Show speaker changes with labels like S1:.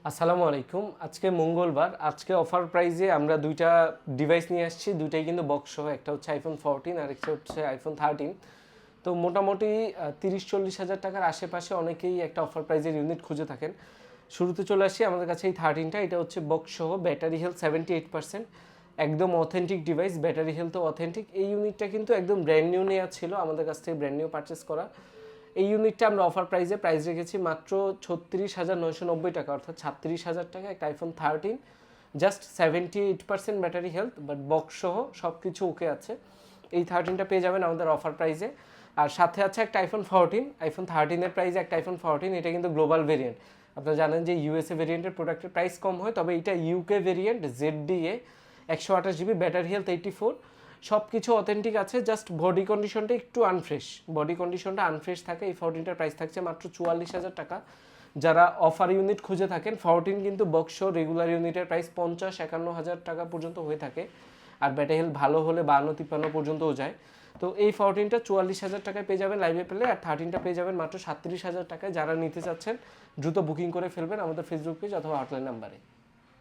S1: আসসালামু আলাইকুম। আজকে মঙ্গলবার। আজকে অফার প্রাইজে আমরা দুইটা ডিভাইস নিয়ে আসছি। দুইটাই কিন্তু বক্স সহ। একটা হচ্ছে আইফোন 14 আর একটা হচ্ছে আইফোন 13। তো মোটামুটি 30-40 হাজার টাকার আশেপাশে অনেকেই একটা অফার প্রাইজের ইউনিট খুঁজে থাকেন। শুরুতে চলে আসি আমাদের কাছে এই 13টা। এটা হচ্ছে বক্স সহ, ব্যাটারি হেলথ 78%, একদম অথেন্টিক ডিভাইস, ব্যাটারি হেলথও অথেন্টিক। এই ইউনিটটা কিন্তু একদম ব্র্যান্ড নিউ নেওয়া ছিল, আমাদের কাছ থেকে ব্র্যান্ড নিউ পারচেস করা। এই ইউনিটটা আমরা অফার প্রাইস রেখেছি মাত্র 36,990 টাকা, অর্থাৎ 36,000 টাকা। একটা iPhone 13, just 78% battery health, but box সহ সব কিছু ওকে আছে। এই 13টা পেয়ে যাবেন আমাদের অফার প্রাইসে। আর সাথে আছে একটা আইফোন 14। আইফোন 13-এর প্রাইসে একটা আইফোন 14, এটা কিন্তু গ্লোবাল ভেরিয়েন্ট। আপনারা জানেন যে ইউএসএ ভেরিয়েন্টের প্রোডাক্টের প্রাইস কম হয়, তবে এটা UK variant, ZDA, 128 GB, battery health 84। সব কিছু অথেন্টিক আছে, জাস্ট বডি কন্ডিশনটা একটু আনফ্রেশ। বডি কন্ডিশনটা আনফ্রেশ থাকে। এই 14টার প্রাইস থাকছে মাত্র 44,000 টাকা। যারা অফার ইউনিট খুঁজে থাকেন, 14 কিন্তু বক্স রেগুলার ইউনিটের প্রাইস 50-51 হাজার টাকা পর্যন্ত হয়ে থাকে। আর ব্যাটারি হেলথ ভালো হলে 52-53 পর্যন্তও যায়। তো এই 14টা 44,000 টাকায় পেয়ে যাবেন লাইভে পেলে, আর 13টা পেয়ে যাবেন মাত্র 37,000 টাকায়। যারা নিতে চাচ্ছেন দ্রুত বুকিং করে ফেলবেন আমাদের ফেসবুক পেজ অথবা হটলাইন নাম্বারে।